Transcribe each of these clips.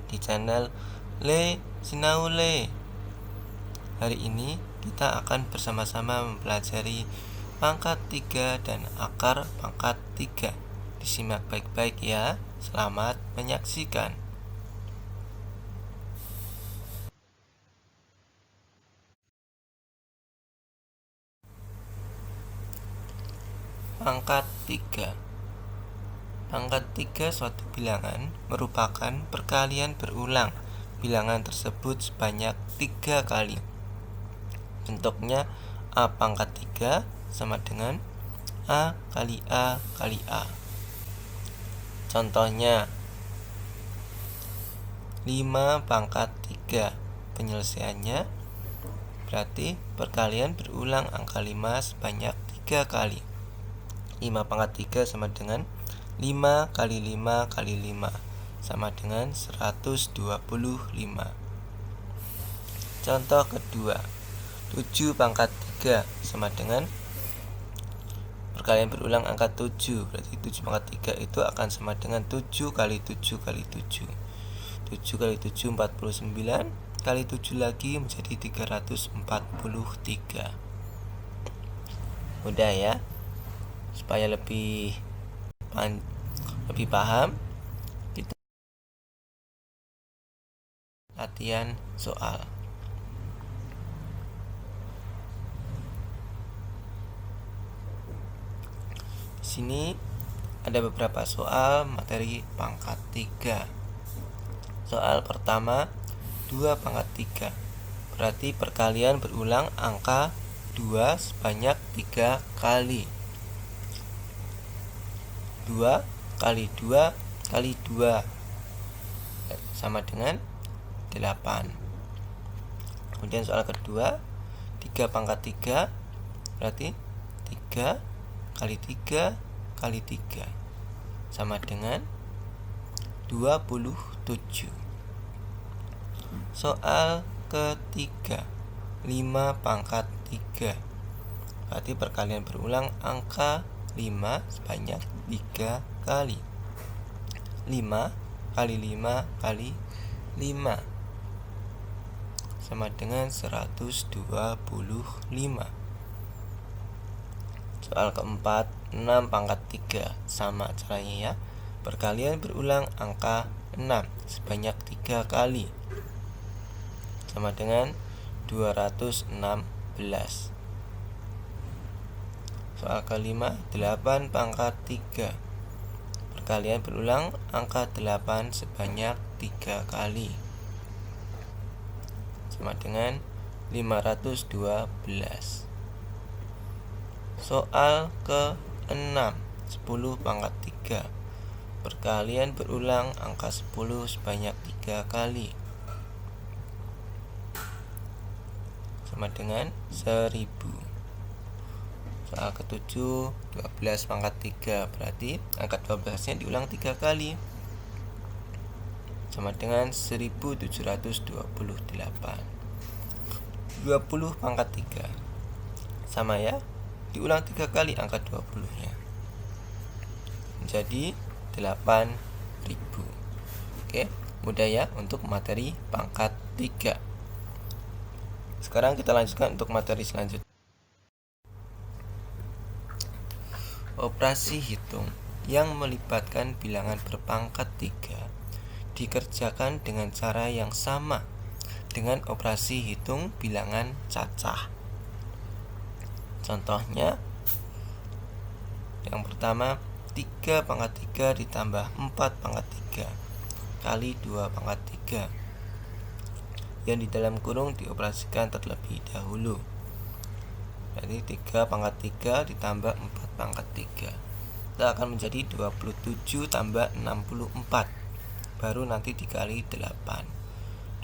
di channel Le Sinau Le. Hari ini kita akan bersama-sama mempelajari pangkat 3 dan akar pangkat 3. Disimak baik-baik ya. Selamat menyaksikan. Pangkat 3. Pangkat 3 suatu bilangan merupakan perkalian berulang bilangan tersebut sebanyak 3 kali. Bentuknya A pangkat 3 sama dengan A kali A kali A. Contohnya 5 pangkat 3. Penyelesaiannya berarti perkalian berulang angka 5 sebanyak 3 kali. 5 pangkat 3 sama dengan 5 kali 5 kali 5 sama dengan 125. Contoh kedua, 7 pangkat 3 sama dengan perkalian berulang angka 7. Berarti 7 pangkat 3 itu akan sama dengan 7 kali 7 kali 7. 7 kali 7 49, kali 7 lagi menjadi 343. Mudah ya. Supaya lebih paham, kita latihan soal. Di sini ada beberapa soal materi pangkat 3. Soal pertama, 2 pangkat 3. Berarti perkalian berulang angka 2 sebanyak 3 kali. 2 kali 2 kali 2 sama dengan 8. Kemudian soal kedua, 3 pangkat 3. Berarti 3 kali 3 kali 3 sama dengan 27. Soal ketiga, 5 pangkat 3. Berarti perkalian berulang angka 5 sebanyak 3 kali. 5 kali 5 kali 5 sama dengan 125. Soal keempat, 6 pangkat 3. Sama caranya ya. Perkalian berulang angka 6 sebanyak 3 kali sama dengan 216. Soal kelima, 8 pangkat 3. Perkalian berulang angka 8 sebanyak 3 kali sama dengan 512. Soal ke-6, 10 pangkat 3. Perkalian berulang angka 10 sebanyak 3 kali sama dengan 1000. Soal ke-7, 12 pangkat 3. Berarti angka 12-nya diulang 3 kali sama dengan 1728. 20 pangkat 3. Sama ya, diulang 3 kali angka 20-nya menjadi 8000. Oke, mudah ya untuk materi pangkat 3. Sekarang kita lanjutkan untuk materi selanjutnya. Operasi hitung yang melibatkan bilangan berpangkat 3 dikerjakan dengan cara yang sama dengan operasi hitung bilangan cacah. Contohnya, yang pertama, 3 pangkat 3 ditambah 4 pangkat 3 kali 2 pangkat 3 yang di dalam kurung dioperasikan terlebih dahulu. Jadi 3 pangkat 3 ditambah 4 pangkat 3 itu akan menjadi 27 tambah 64, baru nanti dikali 8.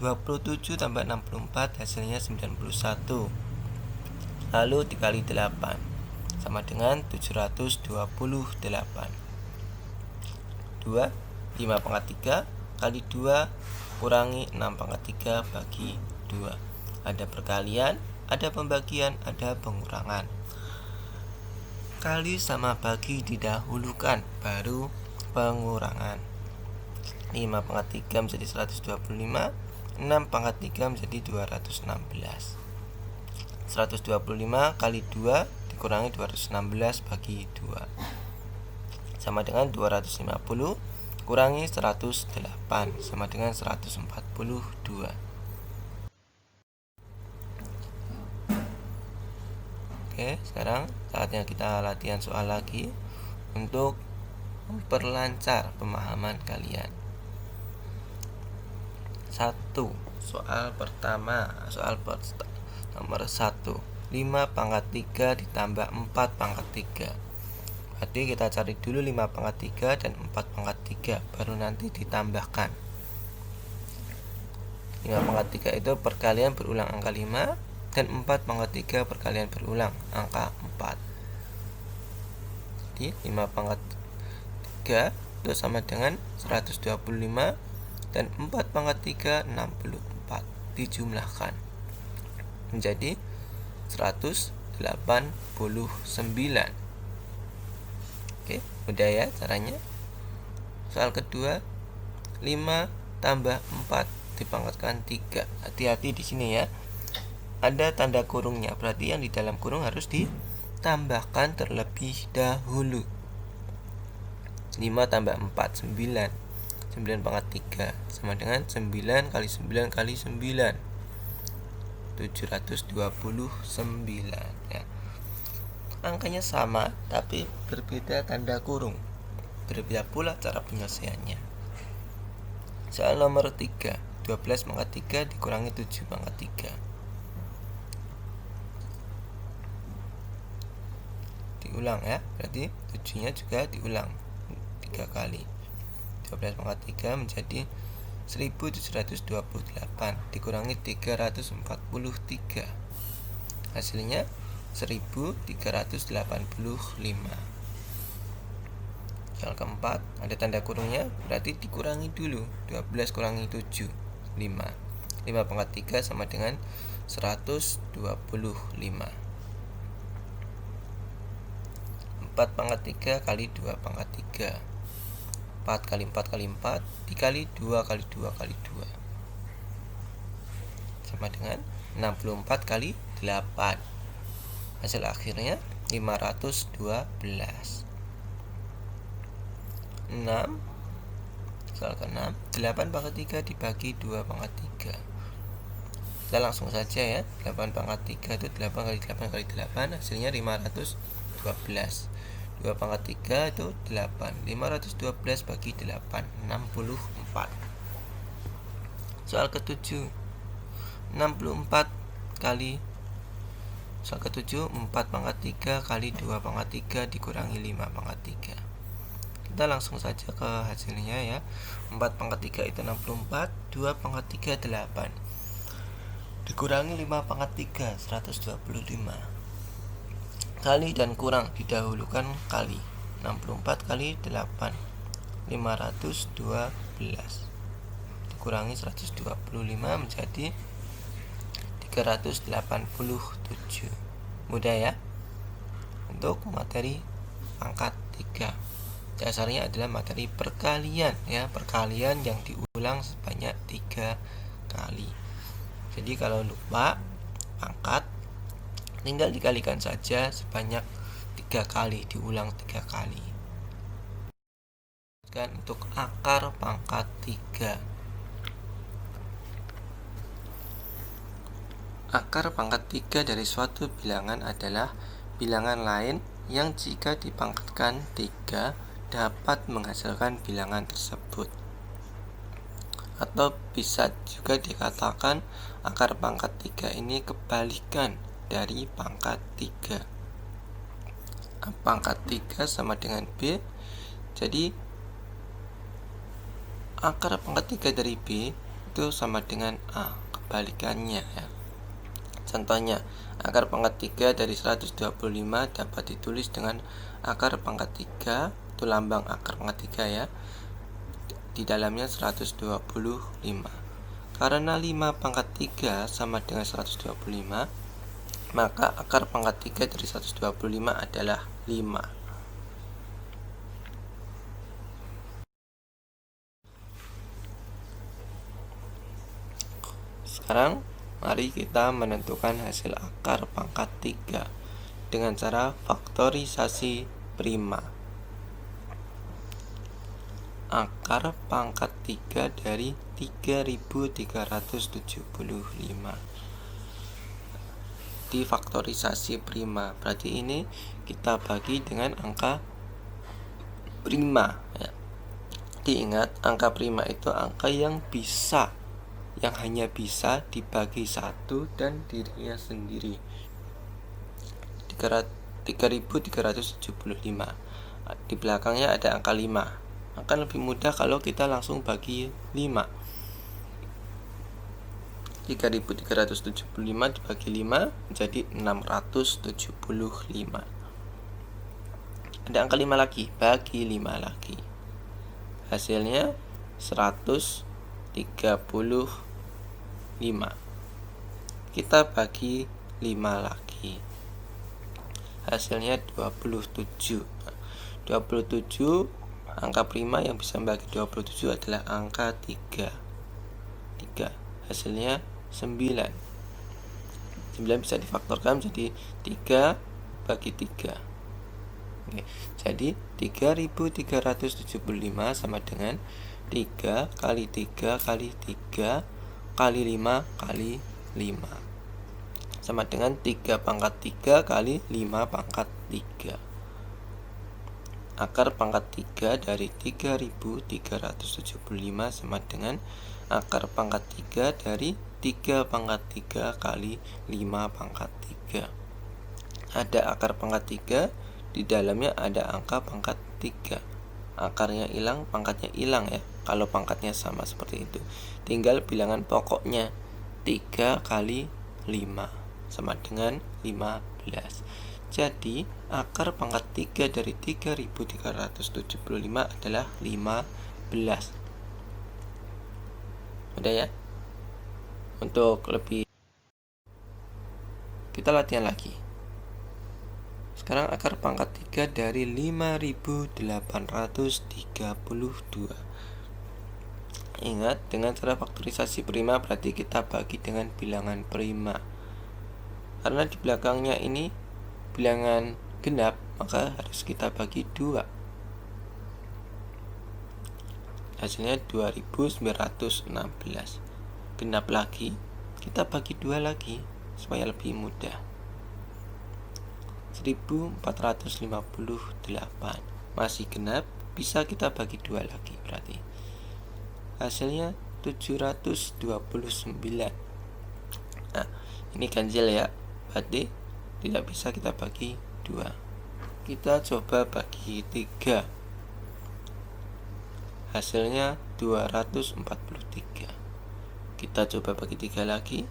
27 tambah 64 hasilnya 91, lalu dikali 8 sama dengan 728. 2, 5 pangkat 3 kali 2 kurangi 6 pangkat 3 bagi 2. Ada perkalian, ada pembagian, ada pengurangan. Kali sama bagi didahulukan, baru pengurangan. 5 pangkat 3 menjadi 125, 6 pangkat 3 menjadi 216. 125 kali 2 dikurangi 216 bagi 2 sama dengan 250 kurangi 108 sama dengan 142. Oke, sekarang saatnya kita latihan soal lagi untuk memperlancar pemahaman kalian. 1. Soal pertama, nomor 1. 5 pangkat 3 ditambah 4 pangkat 3. Berarti kita cari dulu 5 pangkat 3 dan 4 pangkat 3, baru nanti ditambahkan. 5 pangkat 3 itu perkalian berulang angka 5, dan 4 pangkat 3 perkalian berulang angka 4. Jadi 5 pangkat 3 itu sama dengan 125, dan 4 pangkat 3 64. Dijumlahkan menjadi 189. Oke, mudah ya caranya. Soal kedua, 5 tambah 4 dipangkatkan 3. Hati-hati di sini ya. Ada tanda kurungnya, berarti yang di dalam kurung harus ditambahkan terlebih dahulu. 5 tambah 4, 9. 9 pangkat 3 sama dengan 9 kali 9 kali 9, 729 ya. Angkanya sama tapi berbeda tanda kurung, berbeda pula cara penyelesaiannya. Soal nomor 3, 12 pangkat 3 dikurangi 7 pangkat 3. Diulang ya, berarti 7 nya juga diulang 3 kali. 12 pangkat 3 menjadi 1728 dikurangi 343. Hasilnya 1385. Soal keempat, ada tanda kurungnya, berarti dikurangi dulu. 12 kurangi 7, 5. 5 pangkat 3 sama dengan 125. 4 pangkat 3 kali 2 pangkat 3. 4 kali 4 kali 4 dikali 2 kali 2 kali 2 sama dengan 64 kali 8. Hasil akhirnya 512. 6. Soal ke-6, 8 pangkat 3 dibagi 2 pangkat 3. Kita langsung saja ya. 8 pangkat 3 itu 8 kali 8 kali 8, hasilnya 512. 2 pangkat 3 itu 8. 512 bagi 8, 64. Soal ke-7, 64 kali Soal ke-7, 4 pangkat 3 kali 2 pangkat 3 dikurangi 5 pangkat 3. Kita langsung saja ke hasilnya ya. 4 pangkat 3 itu 64, 2 pangkat 3 8. Dikurangi 5 pangkat 3, 125. Kali dan kurang didahulukan kali. 64 kali 8, 512. Dikurangi 125 menjadi 387. Mudah ya. Untuk materi pangkat 3, dasarnya adalah materi perkalian ya, perkalian yang diulang sebanyak 3 kali. Jadi kalau lupa pangkat, tinggal dikalikan saja sebanyak 3 kali, diulang 3 kali. Dan untuk akar pangkat 3. Akar pangkat 3 dari suatu bilangan adalah bilangan lain yang jika dipangkatkan 3 dapat menghasilkan bilangan tersebut. Atau bisa juga dikatakan akar pangkat 3 ini kebalikan dari pangkat 3. Pangkat 3 sama dengan B. Jadi akar pangkat 3 dari B itu sama dengan A, kebalikannya ya. Contohnya, akar pangkat 3 dari 125 dapat ditulis dengan akar pangkat 3, itu lambang akar pangkat 3 ya. Di dalamnya 125. Karena 5 pangkat 3 sama dengan 125, maka akar pangkat 3 dari 125 adalah 5. Sekarang mari kita menentukan hasil akar pangkat 3 dengan cara faktorisasi prima. Akar pangkat 3 dari 3375 difaktorisasi prima, berarti ini kita bagi dengan angka prima ya. Diingat, angka prima itu angka yang hanya bisa dibagi 1 dan dirinya sendiri. 3375, di belakangnya ada angka 5. Akan lebih mudah kalau kita langsung bagi 5. 3375 dibagi 5 menjadi 675. Ada angka 5 lagi, bagi 5 lagi. Hasilnya 135. Kita bagi 5 lagi. Hasilnya 27. 27, angka prima yang bisa membagi 27 adalah angka 3. Hasilnya 9. 9 bisa difaktorkan menjadi 3 bagi 3. Oke, jadi 3375 sama dengan 3 kali 3 kali 3 kali 5 kali 5, sama dengan 3 pangkat 3 kali 5 pangkat 3. Akar pangkat 3 dari 3375 sama dengan akar pangkat 3 dari 3 pangkat 3 kali 5 pangkat 3. Ada akar pangkat 3, di dalamnya ada angka pangkat 3. Akarnya hilang, pangkatnya hilang ya, kalau pangkatnya sama seperti itu. Tinggal bilangan pokoknya 3 kali 5 sama dengan 15. Jadi akar pangkat 3 dari 3375 adalah 15. Udah ya. Untuk lebih, kita latihan lagi. Sekarang akar pangkat 3 dari 5832. Ingat, dengan cara faktorisasi prima berarti kita bagi dengan bilangan prima. Karena di belakangnya ini bilangan genap, maka harus kita bagi 2. Hasilnya 2916. Genap lagi, kita bagi 2 lagi supaya lebih mudah. 1458. Masih genap, bisa kita bagi 2 lagi berarti. Hasilnya 729. Nah, ini ganjil ya, berarti tidak bisa kita bagi 2. Kita coba bagi 3. Hasilnya 243. Kita coba bagi 3 lagi,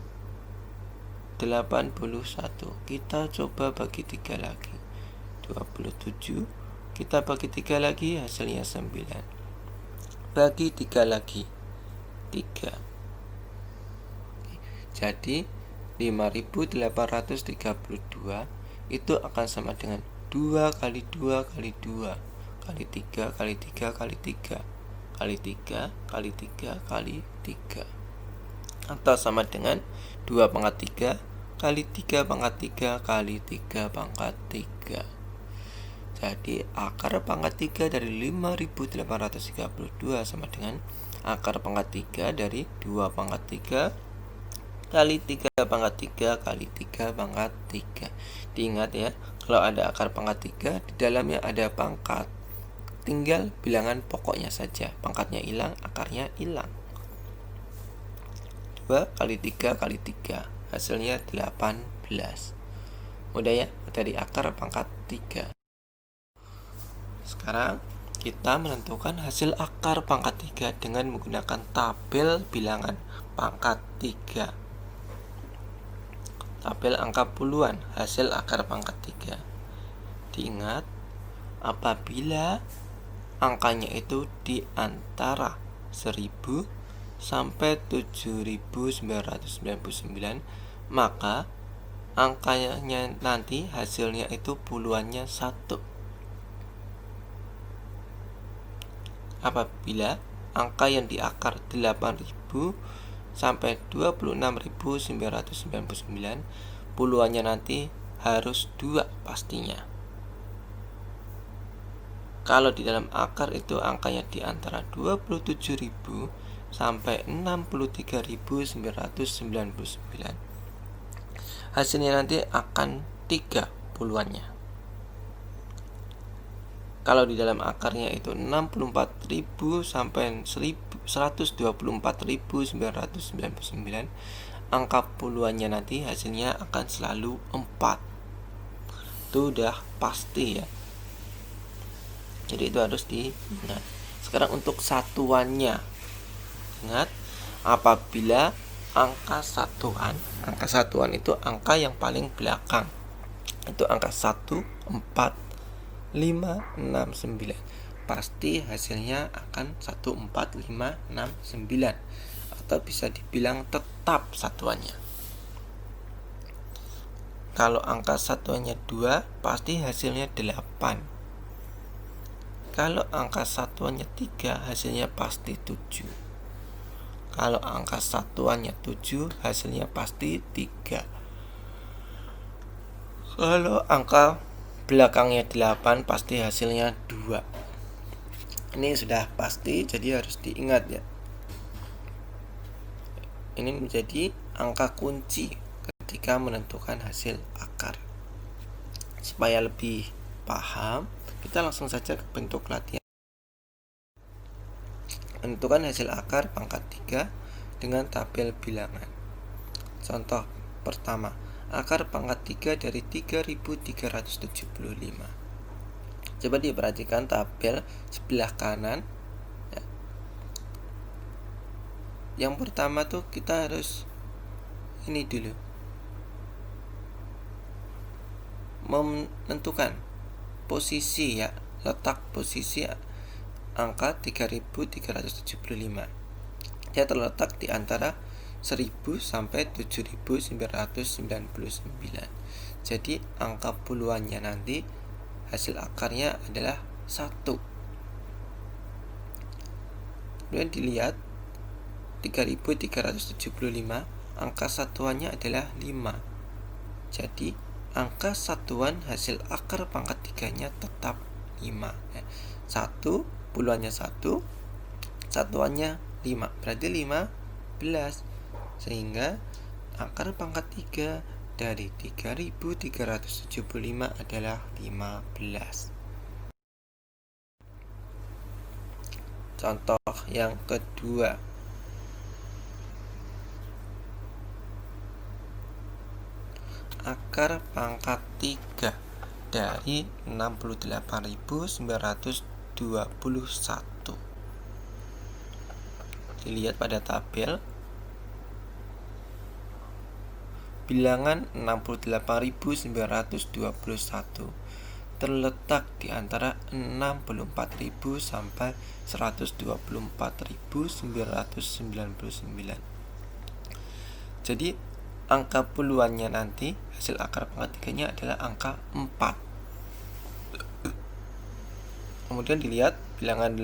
81. Kita coba bagi 3 lagi, 27. Kita bagi 3 lagi, hasilnya 9. Bagi 3 lagi, 3. Jadi 5832 itu akan sama dengan 2 kali 2 kali 2 kali 3 kali 3 kali 3 kali 3 kali 3 kali 3, atau sama dengan 2 pangkat 3 kali 3 pangkat 3 kali 3 pangkat 3. Jadi akar pangkat 3 dari 5832 sama dengan akar pangkat 3 dari 2 pangkat 3 kali 3 pangkat 3 kali 3 pangkat 3. Diingat ya, kalau ada akar pangkat 3, di dalamnya ada pangkat. Tinggal bilangan pokoknya saja, pangkatnya hilang, akarnya hilang. 2 kali 3 kali 3, hasilnya 18. Mudah ya, dari akar pangkat 3. Sekarang kita menentukan hasil akar pangkat 3 dengan menggunakan tabel bilangan pangkat 3. Tabel angka puluhan hasil akar pangkat 3. Diingat, apabila angkanya itu di antara 1000 sampai 7999, maka angkanya nanti hasilnya itu puluhannya 1. Apabila angka yang di akar 8000 sampai 26.999, puluhannya nanti harus 2 pastinya. Kalau di dalam akar itu angkanya di antara 27.000 sampai 63.999. Hasilnya nanti akan 3 puluhannya. Kalau di dalam akarnya itu 64.000 sampai 124.999, angka puluhannya nanti hasilnya akan selalu 4. Itu udah pasti ya. Jadi itu harus diingat. Sekarang untuk satuannya. Ingat, apabila angka satuan itu angka yang paling belakang. Itu angka 1, 4, 5, 6, 9. Pasti hasilnya akan 1, 4, 5, 6, 9. Atau bisa dibilang tetap satuannya. Kalau angka satuannya 2, pasti hasilnya 8. Kalau angka satuannya 3, hasilnya pasti 7. Kalau angka satuannya 7, hasilnya pasti 3. Kalau angka belakangnya 8, pasti hasilnya 2. Ini sudah pasti, jadi harus diingat ya. Ini menjadi angka kunci ketika menentukan hasil akar. Supaya lebih paham, kita langsung saja ke bentuk latihan. Menentukan hasil akar pangkat 3 dengan tabel bilangan. Contoh pertama, akar pangkat 3 dari 3.375. Coba diperhatikan tabel sebelah kanan ya. Yang pertama tuh kita harus ini dulu, menentukan posisi ya, letak posisi angka 3.375. Dia terletak di antara 1.000 sampai 7.999. Jadi angka puluhannya nanti hasil akarnya adalah 1. Kemudian dilihat 3.375, angka satuannya adalah 5. Jadi angka satuan hasil akar pangkat 3-nya tetap 5 ya. 1 puluhannya 1, satuannya 5, berarti 15. Sehingga akar pangkat 3 dari 3.375 adalah 15. Contoh yang kedua, akar pangkat 3 dari 68.921. Dilihat pada tabel bilangan 68.921 terletak di antara 64.000 sampai 124.999. Jadi angka puluhannya nanti hasil akar pangkat 3-nya adalah angka 4. Kemudian dilihat bilangan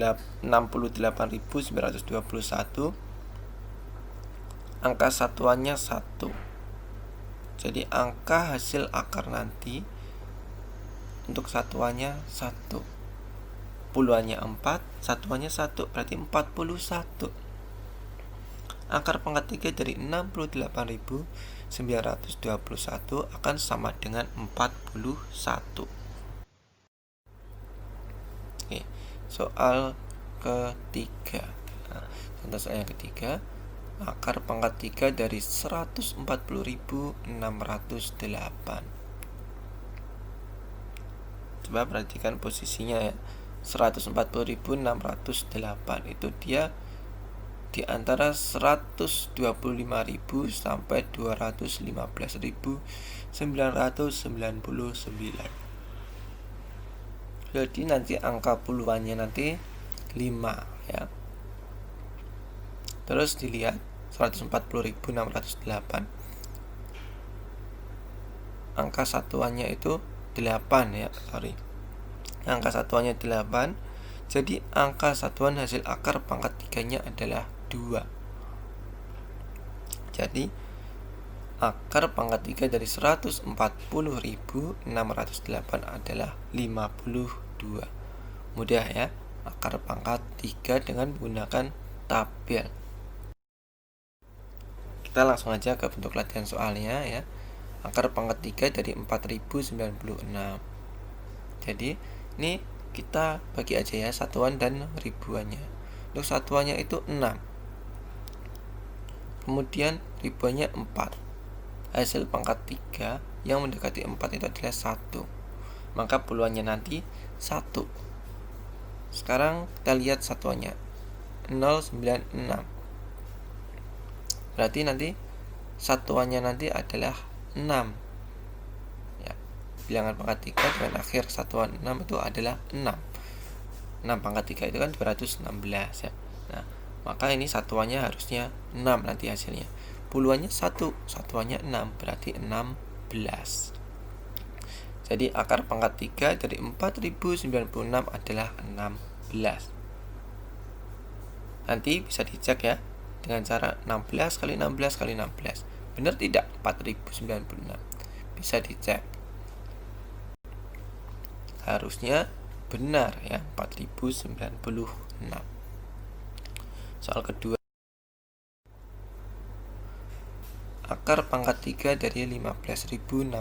68.921, angka satuannya 1. Jadi angka hasil akar nanti untuk satuannya 1. Puluhannya 4, satuannya 1, berarti 41. Akar pangkat 3 dari 68.921 akan sama dengan 41. Oke, soal ketiga. Contoh soal yang ketiga, akar pangkat 3 dari 140.608. Coba perhatikan posisinya ya. 140.608 itu dia di antara 125.000 sampai 215.999. Jadi nanti angka puluhannya nanti 5 ya. Terus dilihat 140.608. Angka satuannya itu 8 ya, Angka satuannya 8. Jadi angka satuan hasil akar pangkat 3-nya adalah 2. Jadi akar pangkat 3 dari 140.608 adalah 52. Mudah ya, akar pangkat 3 dengan menggunakan tabel. Kita langsung aja ke bentuk latihan soalnya ya. Akar pangkat 3 dari 4096. Jadi ini kita bagi aja ya satuan dan ribuannya. Untuk satuannya itu 6. Kemudian ribuannya 4. Hasil pangkat 3 yang mendekati 4 itu adalah 1. Maka puluhannya nanti 1. Sekarang kita lihat satuannya 096. Berarti nanti satuannya nanti adalah 6 ya. Bilangan pangkat 3 dengan akhir satuan 6 itu adalah 6. 6 pangkat 3 itu kan 216 ya. Nah, maka ini satuannya harusnya 6 nanti hasilnya. Puluhannya 1, satuannya 6, berarti 16. Jadi akar pangkat 3 dari 4096 adalah 16. Nanti bisa dicek ya dengan cara 16 kali 16 kali 16. Benar tidak 4096? Bisa dicek. Harusnya benar ya 4096. Soal kedua. Akar pangkat 3 dari 15.625.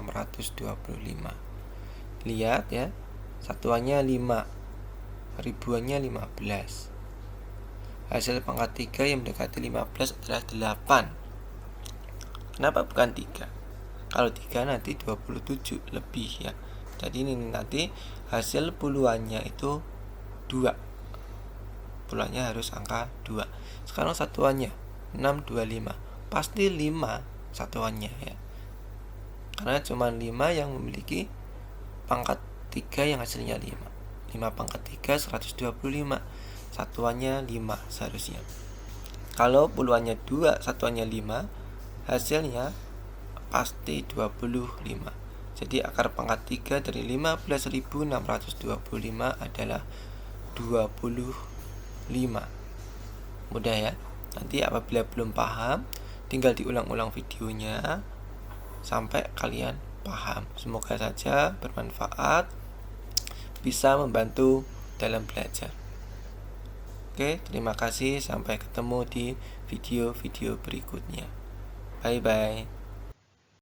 Lihat ya, satuannya 5, ribuannya 15. Hasil pangkat 3 yang mendekati 15 adalah 8. Kenapa bukan 3? Kalau 3 nanti 27 lebih ya. Jadi ini nanti hasil puluhannya itu 2. Puluhannya harus angka 2. Sekarang satuannya 625. Pasti 5 satuannya ya. Karena cuma 5 yang memiliki pangkat 3 yang hasilnya 5. 5 pangkat 3 125. Satuannya 5 seharusnya. Kalau puluhannya 2, satuannya 5, hasilnya pasti 25. Jadi akar pangkat 3 dari 15.625 adalah 25. Mudah ya. Nanti apabila belum paham, tinggal diulang-ulang videonya sampai kalian paham. Semoga saja bermanfaat, bisa membantu dalam belajar. Oke, terima kasih. Sampai ketemu di video-video berikutnya. Bye-bye.